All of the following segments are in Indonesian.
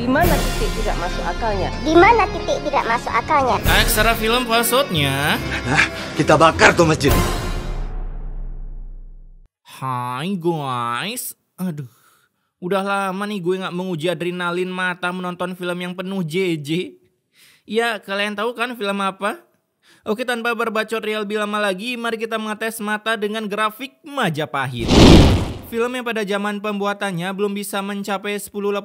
Di mana titik tidak masuk akalnya? Di mana titik tidak masuk akalnya? Aksara film maksudnya. Nah, kita bakar tuh masjid. Hai guys. Aduh. Udah lama nih gue gak menguji adrenalin mata menonton film yang penuh JJ. Ya, kalian tahu kan film apa? Oke, tanpa berbacot lebih lama lagi, mari kita mengetes mata dengan grafik Majapahit. Film yang pada zaman pembuatannya belum bisa mencapai 1080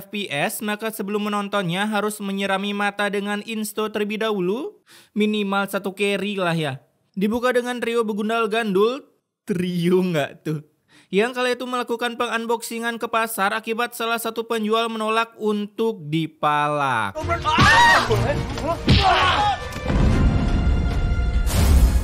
fps, maka sebelum menontonnya harus menyirami mata dengan insto terlebih dahulu. Minimal 1 carry lah ya. Dibuka dengan trio begundal gandul. Trio nggak tuh? Yang kala itu melakukan pengunboxingan ke pasar akibat salah satu penjual menolak untuk dipalak.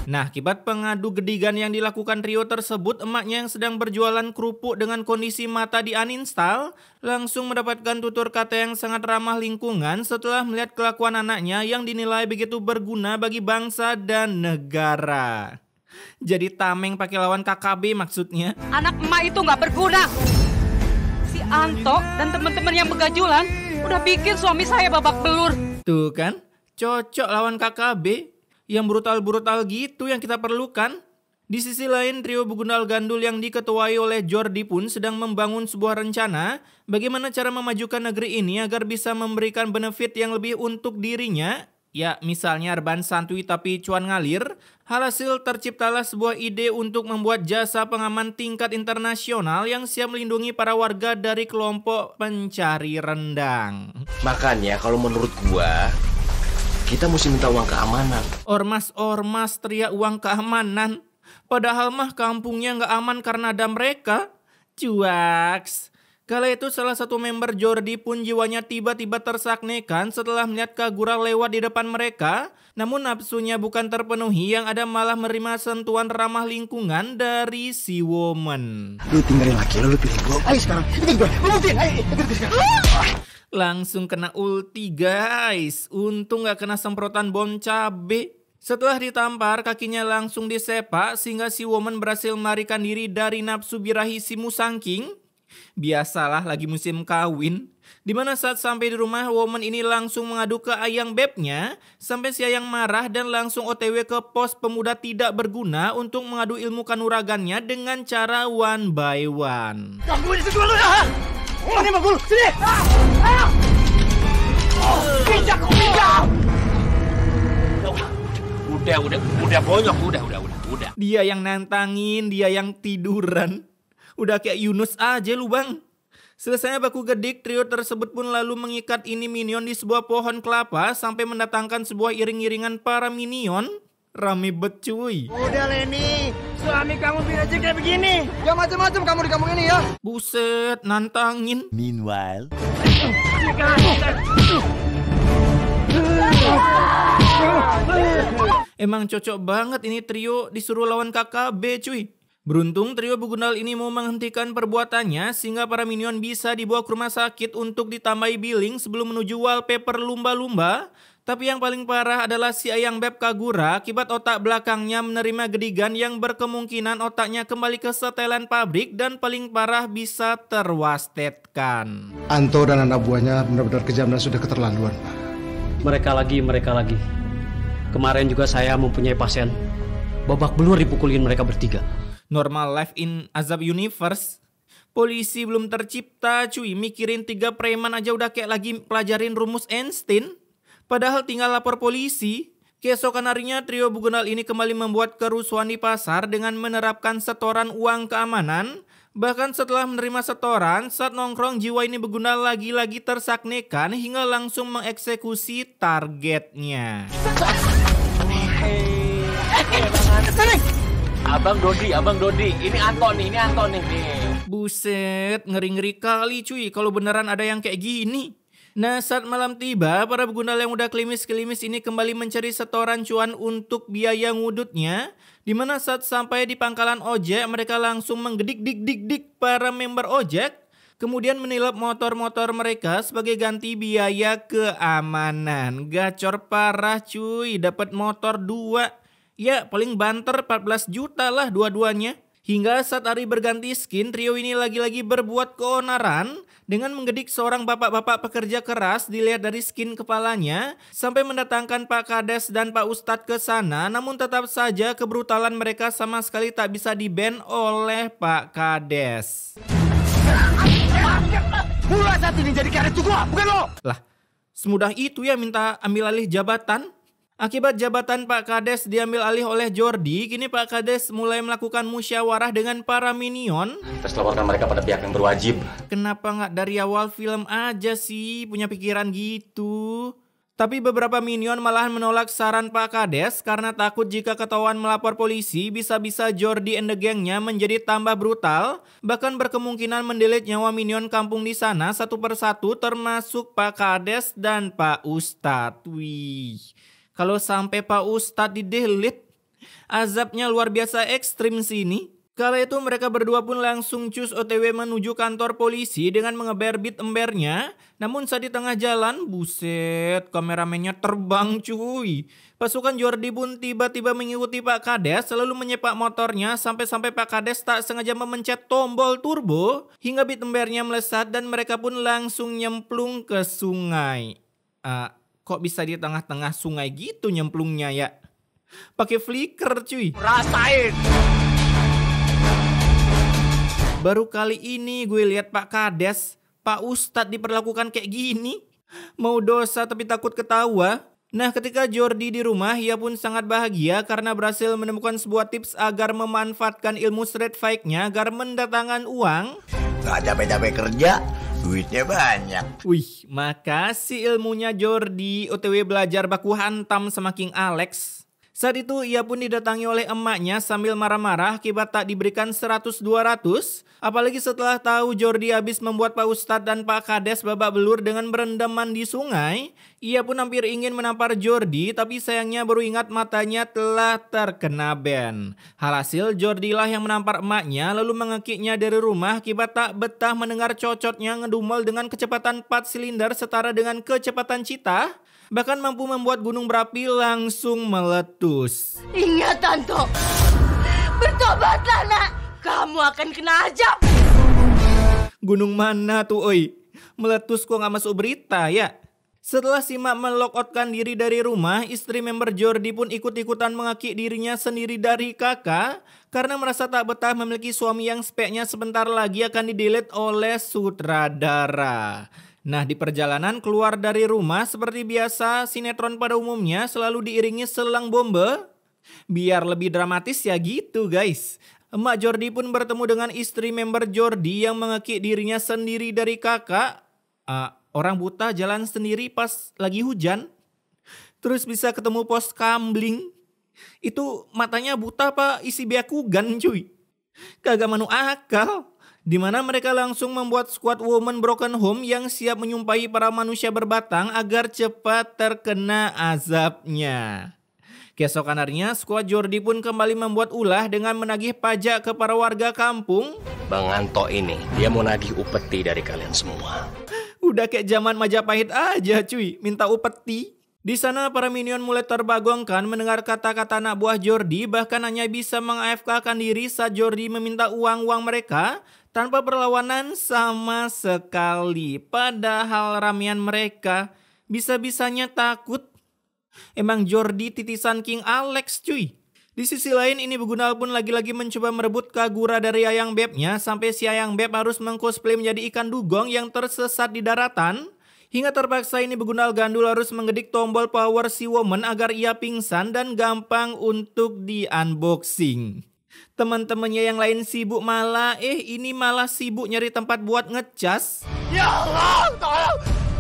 Nah, akibat pengadu gedigan yang dilakukan trio tersebut, emaknya yang sedang berjualan kerupuk dengan kondisi mata di uninstall langsung mendapatkan tutur kata yang sangat ramah lingkungan setelah melihat kelakuan anaknya yang dinilai begitu berguna bagi bangsa dan negara. Jadi tameng pakai lawan KKB maksudnya. Anak emak itu nggak berguna. Si Anto dan teman-teman yang begajulan udah bikin suami saya babak belur. Tuh kan, cocok lawan KKB. Yang brutal-brutal gitu yang kita perlukan. Di sisi lain, trio begundal gandul yang diketuai oleh Jordi pun sedang membangun sebuah rencana bagaimana cara memajukan negeri ini agar bisa memberikan benefit yang lebih untuk dirinya. Ya, misalnya rebahan santuy tapi cuan ngalir. Hasil terciptalah sebuah ide untuk membuat jasa pengaman tingkat internasional yang siap melindungi para warga dari kelompok pencari rendang. Makanya kalau menurut gua, kita mesti minta uang keamanan. Ormas-ormas teriak uang keamanan. Padahal mah kampungnya nggak aman karena ada mereka. Cuaks. Kala itu salah satu member Jordi pun jiwanya tiba-tiba tersaknekan setelah melihat Kagura lewat di depan mereka. Namun nafsunya bukan terpenuhi, yang ada malah menerima sentuhan ramah lingkungan dari si woman. Lu tinggalin laki lu pilih gua. Ayo sekarang, ikut gua. Ikut sekarang. Langsung kena ulti guys. Untung gak kena semprotan bom cabe. Setelah ditampar, kakinya langsung disepak sehingga si woman berhasil melarikan diri dari nafsu birahi si musangking. Biasalah lagi musim kawin. Dimana saat sampai di rumah, woman ini langsung mengadu ke ayang bebnya. Sampai si ayang marah dan langsung OTW ke pos pemuda tidak berguna untuk mengadu ilmu kanuragannya dengan cara one by one. Kamu di situ dulu ya. Ini mah guru, sini. Ayo. Pinjak. Udah bonyok, udah. Dia yang nantangin, dia yang tiduran. Udah kayak Yunus aja lu bang. Selesai baku gedik, trio tersebut pun lalu mengikat ini minion di sebuah pohon kelapa sampai mendatangkan sebuah iring-iringan para minion. Rame bet cuy. Udah Leni, suami kamu aja kayak begini. Ya macam-macam kamu di kampung ini ya. Buset, nantangin. Meanwhile, emang cocok banget ini trio disuruh lawan KKB cuy. Beruntung trio begundal ini mau menghentikan perbuatannya sehingga para minion bisa dibawa ke rumah sakit untuk ditambahi billing sebelum menuju wallpaper lumba-lumba. Tapi yang paling parah adalah si ayang beb Kagura akibat otak belakangnya menerima gedigan yang berkemungkinan otaknya kembali ke setelan pabrik dan paling parah bisa terwastetkan. Anto dan anak buahnya benar-benar kejam dan sudah keterlaluan, Pak. Mereka lagi. Kemarin juga saya mempunyai pasien. Babak belur dipukulin mereka bertiga. Normal life in Azab Universe. Polisi belum tercipta cuy, mikirin 3 preman aja udah kayak lagi pelajarin rumus Einstein. Padahal tinggal lapor polisi. Keesokan harinya trio begundal ini kembali membuat kerusuhan di pasar dengan menerapkan setoran uang keamanan. Bahkan setelah menerima setoran, saat nongkrong jiwa ini begundal lagi-lagi tersaknekan hingga langsung mengeksekusi targetnya. Abang Dodi, ini Anto nih. Buset, ngeri-ngeri kali cuy kalau beneran ada yang kayak gini. Nah, saat malam tiba, para begundal yang udah kelimis-kelimis ini kembali mencari setoran cuan untuk biaya ngudutnya. Dimana saat sampai di pangkalan ojek, mereka langsung menggedik-dik para member ojek. Kemudian menilap motor-motor mereka sebagai ganti biaya keamanan. Gacor parah cuy, dapat motor 2. Ya, paling banter 14 juta lah dua-duanya. Hingga saat hari berganti skin, trio ini lagi-lagi berbuat keonaran dengan menggedik seorang bapak-bapak pekerja keras dilihat dari skin kepalanya sampai mendatangkan Pak Kades dan Pak Ustadz ke sana, namun tetap saja kebrutalan mereka sama sekali tak bisa di-ban oleh Pak Kades. Mulai saat ini jadi karet gua, bukan lo. Lah, semudah itu ya minta ambil alih jabatan? Akibat jabatan Pak Kades diambil alih oleh Jordi, kini Pak Kades mulai melakukan musyawarah dengan para minion. Terus laporkan mereka pada pihak yang berwajib. Kenapa nggak dari awal film aja sih punya pikiran gitu? Tapi beberapa minion malahan menolak saran Pak Kades karena takut jika ketahuan melapor polisi, bisa-bisa Jordi and the gangnya menjadi tambah brutal, bahkan berkemungkinan mendelete nyawa minion kampung di sana satu persatu termasuk Pak Kades dan Pak Ustadz. Wih. Kalau sampai Pak Ustadz di-delete, azabnya luar biasa ekstrim sini. Kala itu mereka berdua pun langsung cus OTW menuju kantor polisi dengan mengeber bit embernya. Namun saat di tengah jalan, buset, kameramennya terbang cuy. Pasukan Jordi pun tiba-tiba mengikuti Pak Kades selalu menyepak motornya sampai-sampai Pak Kades tak sengaja memencet tombol turbo hingga bit embernya melesat dan mereka pun langsung nyemplung ke sungai. Kok bisa di tengah-tengah sungai gitu nyemplungnya ya? Pakai flicker cuy. Rasain. Baru kali ini gue lihat Pak Kades, Pak Ustadz diperlakukan kayak gini. Mau dosa tapi takut ketawa. Nah, ketika Jordi di rumah, ia pun sangat bahagia karena berhasil menemukan sebuah tips agar memanfaatkan ilmu street fight-nya agar mendatangkan uang. Gak capek-capek kerja, duitnya banyak. Wih, makasih ilmunya Jordi. OTW belajar baku hantam sama King Alex. Saat itu ia pun didatangi oleh emaknya sambil marah-marah akibat tak diberikan 100-200. Apalagi setelah tahu Jordi habis membuat Pak Ustadz dan Pak Kades babak belur dengan berendaman di sungai. Ia pun hampir ingin menampar Jordi, tapi sayangnya baru ingat matanya telah terkena ban. Alhasil Jordi lah yang menampar emaknya lalu mengekiknya dari rumah akibat tak betah mendengar cocotnya ngedumel dengan kecepatan 4 silinder setara dengan kecepatan cita. Bahkan mampu membuat gunung berapi langsung meletus. Ingat Tanto, bertobatlah nak, kamu akan kena azab. Gunung mana tuh oi? Meletus kok gak masuk berita ya? Setelah Simak melokoutkan diri dari rumah, istri member Jordi pun ikut-ikutan mengakik dirinya sendiri dari kakak karena merasa tak betah memiliki suami yang speknya sebentar lagi akan di-delete oleh sutradara. Nah, di perjalanan keluar dari rumah seperti biasa sinetron pada umumnya selalu diiringi selang bombe. Biar lebih dramatis ya gitu guys. Emak Jordi pun bertemu dengan istri member Jordi yang mengekik dirinya sendiri dari kakak. Orang buta jalan sendiri pas lagi hujan. Terus bisa ketemu pos kambling. Itu matanya buta apa isi beakugan cuy. Kagak manu akal. Di mana mereka langsung membuat squad woman broken home yang siap menyumpahi para manusia berbatang agar cepat terkena azabnya. Keesokan harinya, squad Jordi pun kembali membuat ulah dengan menagih pajak ke para warga kampung. Bang Anto ini, dia mau nagih upeti dari kalian semua. Udah kayak zaman Majapahit aja cuy, minta upeti. Di sana para minion mulai terbagongkan mendengar kata-kata anak buah Jordi, bahkan hanya bisa meng-AFK-kan diri saat Jordi meminta uang-uang mereka tanpa perlawanan sama sekali. Padahal ramian mereka bisa-bisanya takut. Emang Jordi titisan King Alex cuy. Di sisi lain ini Begundal pun lagi-lagi mencoba merebut Kagura dari Ayang Bebnya sampai si Ayang Beb harus mengcosplay menjadi ikan dugong yang tersesat di daratan. Hingga terpaksa ini Begundal Gandul harus mengedik tombol power si woman agar ia pingsan dan gampang untuk di-unboxing. Teman-temannya yang lain sibuk malah, ini malah sibuk nyari tempat buat ngecas. Ya Allah,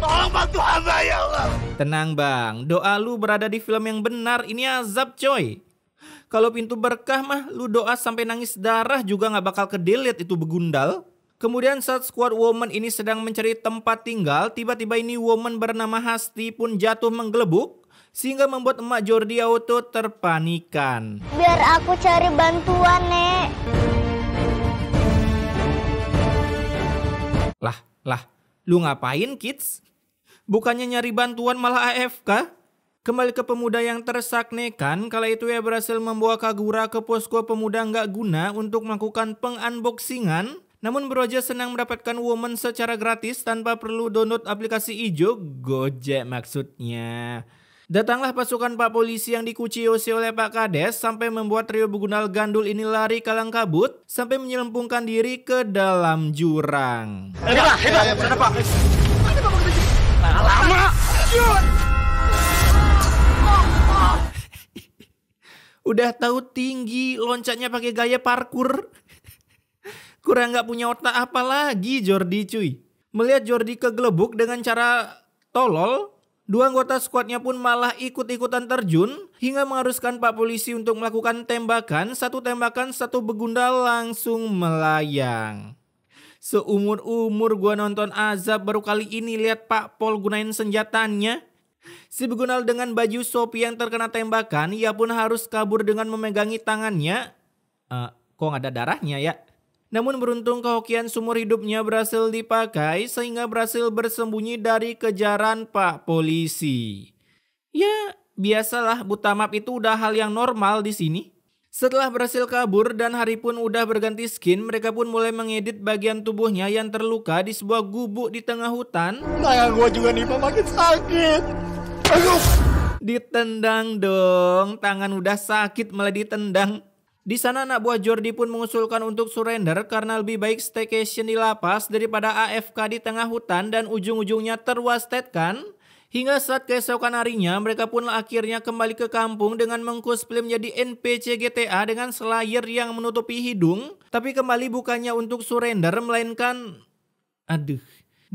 tolong bantu hamba ya Allah. Tenang bang, doa lu berada di film yang benar, ini azab coy. Kalau pintu berkah mah lu doa sampai nangis darah juga gak bakal ke-delete itu Begundal. Kemudian saat squad woman ini sedang mencari tempat tinggal, tiba-tiba ini woman bernama Hasti pun jatuh menggelebuk sehingga membuat emak Jordi auto terpanikan. Biar aku cari bantuan, Nek. Lah, lu ngapain kids? Bukannya nyari bantuan malah AFK? Kembali ke pemuda yang tersaknekan, kala itu ia berhasil membawa Kagura ke posko pemuda nggak guna untuk melakukan pengunboxingan. Namun Bro aja senang mendapatkan woman secara gratis tanpa perlu download aplikasi ijo, Gojek maksudnya. Datanglah pasukan Pak Polisi yang dikuciosi oleh Pak Kades sampai membuat trio begundal gandul ini lari kalang kabut sampai menyelempungkan diri ke dalam jurang. Hebat, sana Pak. Lama. Udah tahu tinggi, loncatnya pakai gaya parkur. Kurang nggak punya otak apa lagi Jordi cuy. Melihat Jordi kegelebuk dengan cara tolol, dua anggota skuadnya pun malah ikut-ikutan terjun hingga mengharuskan Pak Polisi untuk melakukan tembakan, satu begundal langsung melayang. Seumur-umur gua nonton Azab baru kali ini lihat Pak Pol gunain senjatanya. Si begundal dengan baju Sophie yang terkena tembakan, ia pun harus kabur dengan memegangi tangannya. Kok nggak ada darahnya ya? Namun beruntung kehokian seumur hidupnya berhasil dipakai sehingga berhasil bersembunyi dari kejaran Pak Polisi. Ya, biasalah buta map itu udah hal yang normal di sini. Setelah berhasil kabur dan hari pun udah berganti skin, mereka pun mulai mengedit bagian tubuhnya yang terluka di sebuah gubuk di tengah hutan. Tangan gua juga nih Pak makin sakit. Aduh. Ditendang dong, tangan udah sakit malah ditendang. Di sana anak buah Jordi pun mengusulkan untuk surrender karena lebih baik staycation di lapas daripada AFK di tengah hutan dan ujung-ujungnya terwastetkan. Hingga saat keesokan harinya mereka pun akhirnya kembali ke kampung dengan mengcosplay menjadi NPC GTA dengan slayer yang menutupi hidung. Tapi kembali bukannya untuk surrender melainkan...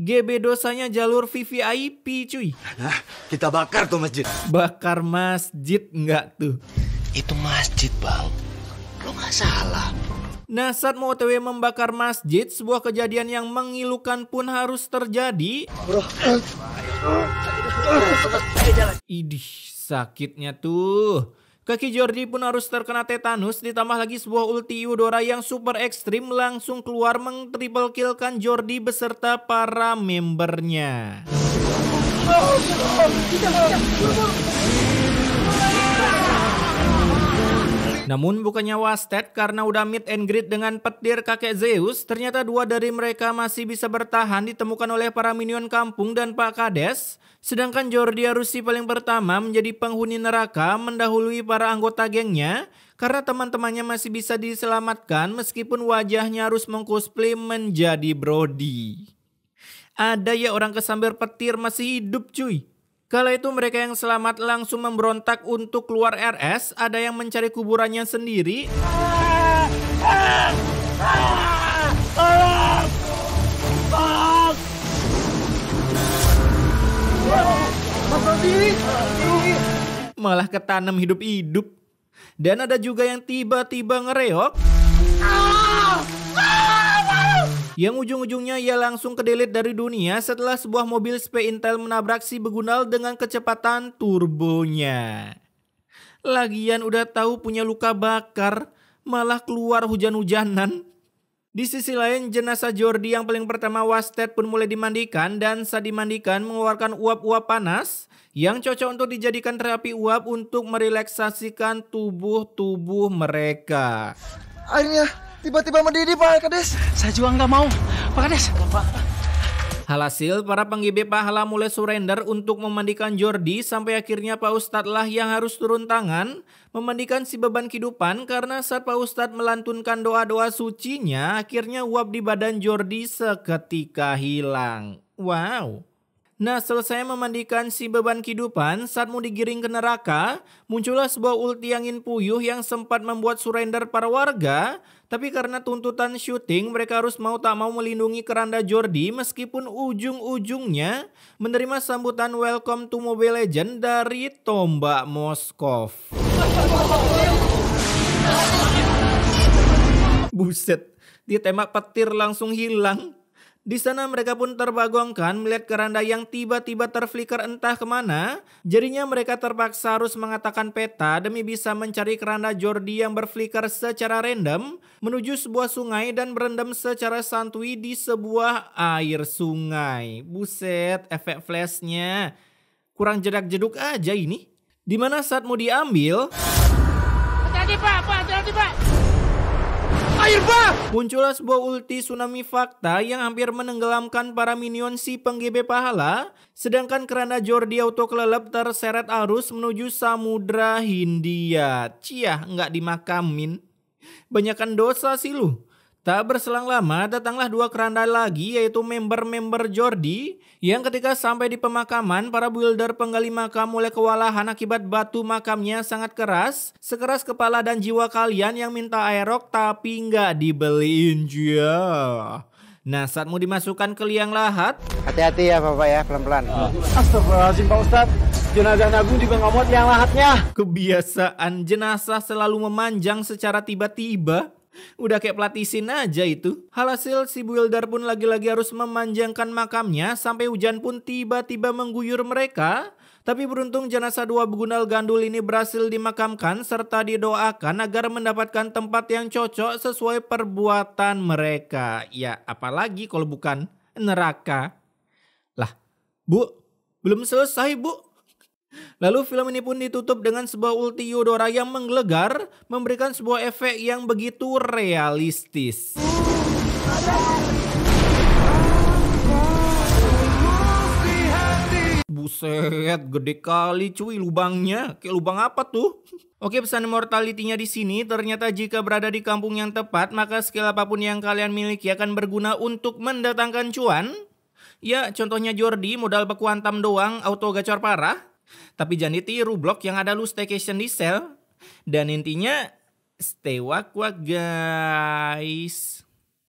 GB dosanya jalur VVIP cuy. Nah, kita bakar tuh masjid. Bakar masjid enggak tuh? Itu masjid, Bang. Lo gak salah. Nah, saat mau OTW membakar masjid, sebuah kejadian yang mengilukan pun harus terjadi. Idih, sakitnya tuh. Kaki Jordi pun harus terkena tetanus, ditambah lagi sebuah ulti Eudora yang super ekstrim langsung keluar meng-triple killkan Jordi beserta para membernya. Namun bukannya wasted karena udah meet and greet dengan petir kakek Zeus, ternyata dua dari mereka masih bisa bertahan ditemukan oleh para minion kampung dan Pak Kades. Sedangkan Jordi harus si paling pertama menjadi penghuni neraka mendahului para anggota gengnya karena teman-temannya masih bisa diselamatkan meskipun wajahnya harus mengcosplay menjadi Brody. Ada ya orang kesambar petir masih hidup cuy. Kala itu mereka yang selamat langsung memberontak untuk keluar RS, ada yang mencari kuburannya sendiri. Malah ketanam hidup-hidup. Dan ada juga yang tiba-tiba ngereok. Yang ujung-ujungnya ia langsung ke-delete dari dunia setelah sebuah mobil spy intel menabrak si begundal dengan kecepatan turbonya. Lagian udah tahu punya luka bakar, malah keluar hujan-hujanan. Di sisi lain jenazah Jordi yang paling pertama wasted pun mulai dimandikan dan saat dimandikan mengeluarkan uap-uap panas yang cocok untuk dijadikan terapi uap untuk merelaksasikan tubuh-tubuh mereka. Akhirnya tiba-tiba mendidih Pak Kades. Saya juga nggak mau, Pak Kades. Alhasil para penggibe pahala mulai surrender untuk memandikan Jordi sampai akhirnya Pak Ustadz lah yang harus turun tangan memandikan si beban kehidupan karena saat Pak Ustadz melantunkan doa-doa sucinya akhirnya uap di badan Jordi seketika hilang. Wow. Nah, selesai memandikan si beban kehidupan, saat mau digiring ke neraka, muncullah sebuah ulti angin puyuh yang sempat membuat surrender para warga. Tapi karena tuntutan syuting, mereka harus mau tak mau melindungi keranda Jordi meskipun ujung-ujungnya menerima sambutan welcome to Mobile Legends dari Tombak Moskov. Buset, ditembak petir langsung hilang. Di sana mereka pun terbagongkan melihat keranda yang tiba-tiba terflicker entah kemana. Jadinya mereka terpaksa harus mengatakan peta demi bisa mencari keranda Jordi yang berflicker secara random menuju sebuah sungai dan berendam secara santuy di sebuah air sungai. Buset, efek flashnya kurang jedak-jeduk aja ini. Dimana saat mau diambil, Hati-hati Pak, hati-hati Pak. Air bah! Muncullah sebuah ulti tsunami fakta yang hampir menenggelamkan para minion si pengGB pahala, sedangkan kerana Jordi auto kelelep terseret arus menuju Samudra Hindia. Ciah, nggak dimakamin. Banyakan dosa sih lu. Tak berselang lama datanglah dua keranda lagi, yaitu member-member Jordi yang ketika sampai di pemakaman, para builder penggali makam mulai kewalahan akibat batu makamnya sangat keras, sekeras kepala dan jiwa kalian yang minta aerok tapi nggak dibeliin ya. Nah, saat mau dimasukkan ke liang lahat, Hati-hati ya Bapak ya, pelan-pelan. Astagfirullahaladzim Pak Ustadz. Jenazah Nagung juga nggak muat liang lahatnya. kebiasaan jenazah selalu memanjang secara tiba-tiba. Udah kayak pelatisin aja itu. Alhasil si builder pun lagi-lagi harus memanjangkan makamnya sampai hujan pun tiba-tiba mengguyur mereka. Tapi beruntung jenazah dua begundal gandul ini berhasil dimakamkan serta didoakan agar mendapatkan tempat yang cocok sesuai perbuatan mereka. Ya apalagi kalau bukan neraka. Lah, Bu, belum selesai Bu. Lalu film ini pun ditutup dengan sebuah ulti Yudora yang menggelegar, memberikan sebuah efek yang begitu realistis. Buset, gede kali cuy lubangnya. Kayak lubang apa tuh? Oke, pesan mortality-nya di sini ternyata jika berada di kampung yang tepat, maka skill apapun yang kalian miliki akan berguna untuk mendatangkan cuan. Ya, contohnya Jordi modal baku hantam doang, auto gacor parah. Tapi jangan ditiru blok yang ada lu staycation di sel. Dan intinya stay wak-wak guys.